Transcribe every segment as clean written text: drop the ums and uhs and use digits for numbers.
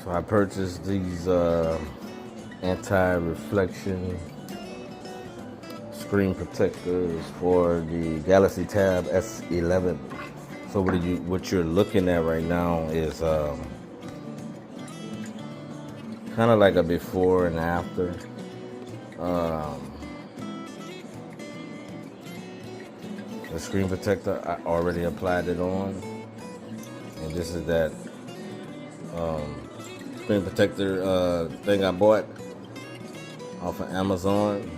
So I purchased these anti-reflection screen protectors for the Galaxy Tab S11. So what you're looking at right now is kind of like a before and after. The screen protector, I already applied it on, and this is that screen protector thing I bought off of Amazon.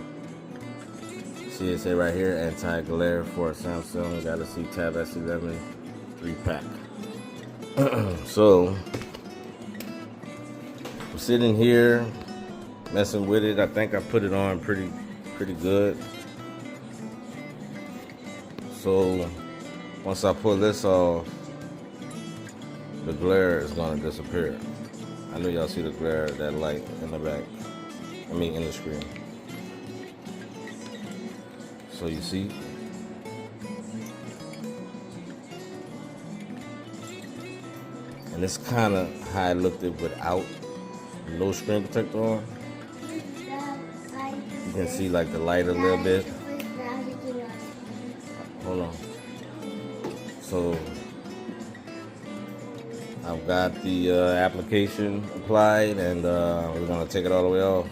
See it say right here, anti-glare for Samsung Galaxy Tab S11 3-pack. So I'm sitting here messing with it. I think I put it on pretty good. So once I pull this off, the glare is gonna disappear. I know y'all see the glare, that light in the back. In the screen. So you see, and it's kind of how I looked at without no screen protector on. You can see like the light a little bit. Hold on. So I've got the application applied, and we're gonna take it all the way off.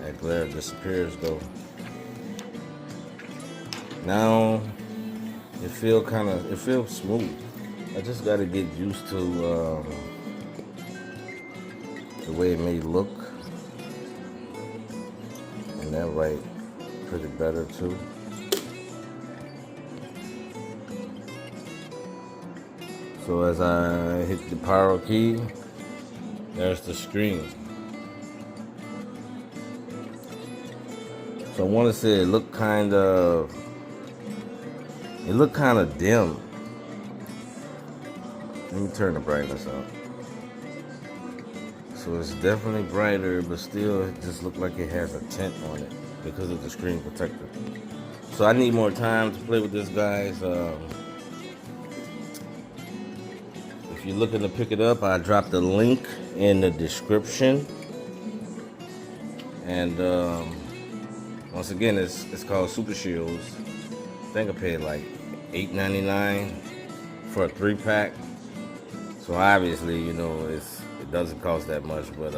That glare disappears though. Now it feels smooth. I just gotta get used to the way it may look, and that right pretty better too. So as I hit the power key, there's the screen. So I want to say it looked kind of dim. Let me turn the brightness up. So it's definitely brighter, but still it just looked like it has a tint on it because of the screen protector. So I need more time to play with this, guys. If you're looking to pick it up, I dropped the link in the description. And once again, it's called Super Shields. I think I paid like $8.99 for a 3-pack. So obviously, you know, it doesn't cost that much, but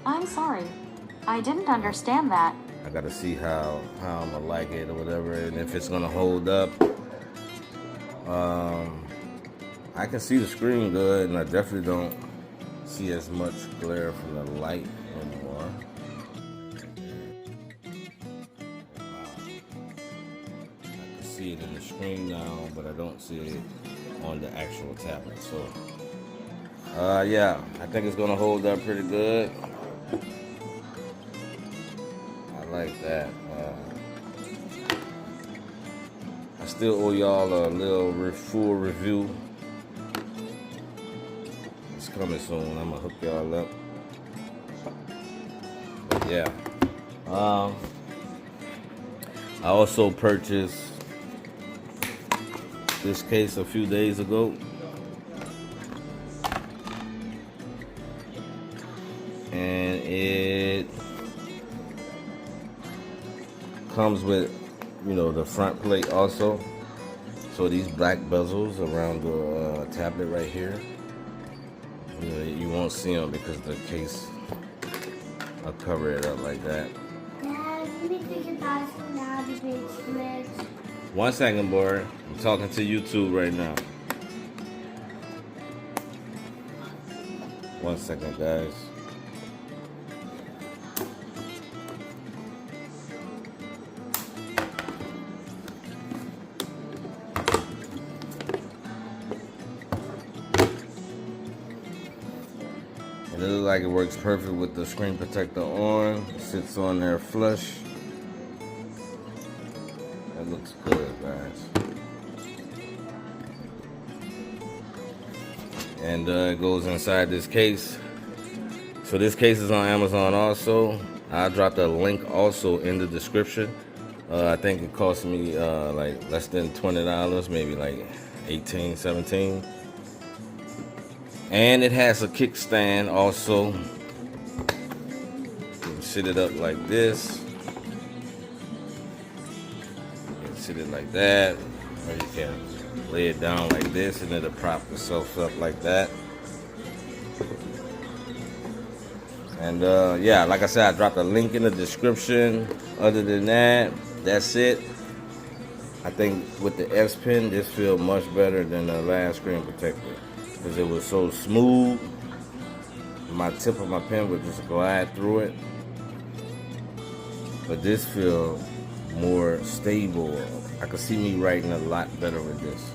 I'm sorry, I didn't understand that. I gotta see how I'm gonna like it or whatever, and if it's gonna hold up. I can see the screen good, and I definitely don't see as much glare from the light anymore. I can see it in the screen now, but I don't see it on the actual tablet. So yeah, I think it's gonna hold up pretty good. I like that. I still owe y'all a little full review. It's coming soon. I'm gonna hook y'all up. But yeah, I also purchased this case a few days ago, and it comes with, you know, the front plate also. So these black bezels around the tablet right here, you know, you won't see them because the case, I'll cover it up like that. Dad, let me think about it now to be switch. 1 second, boy. I'm talking to YouTube right now. 1 second, guys. And it looks like it works perfect with the screen protector on. It sits on there flush. That looks good, guys. And it goes inside this case. So this case is on Amazon also. I dropped a link also in the description. I think it cost me like less than $20, maybe like 18, 17. And it has a kickstand also. You can sit it up like this. You can sit it like that. Or you can lay it down like this and it'll prop itself up like that. And yeah, like I said, I dropped a link in the description. Other than that, that's it. I think with the S Pen, this feels much better than the last screen protector because it was so smooth. My tip of my pen would just glide through it. But this feels more stable. I could see me writing a lot better with this.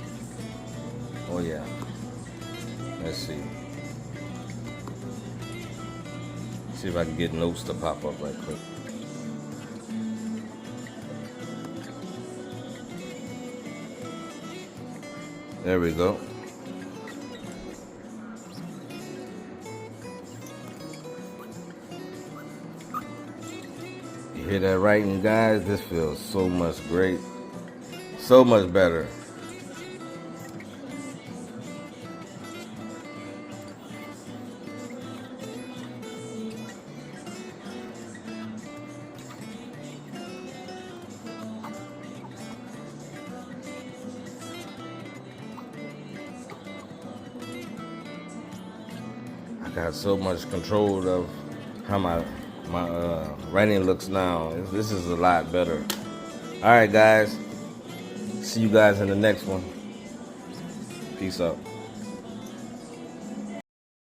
Oh yeah. Let's see. See if I can get notes to pop up right quick. There we go. You hear that writing, guys? This feels so much great. So much better. I got so much control of how my writing looks now. This is a lot better. All right, guys. See you guys in the next one. Peace out.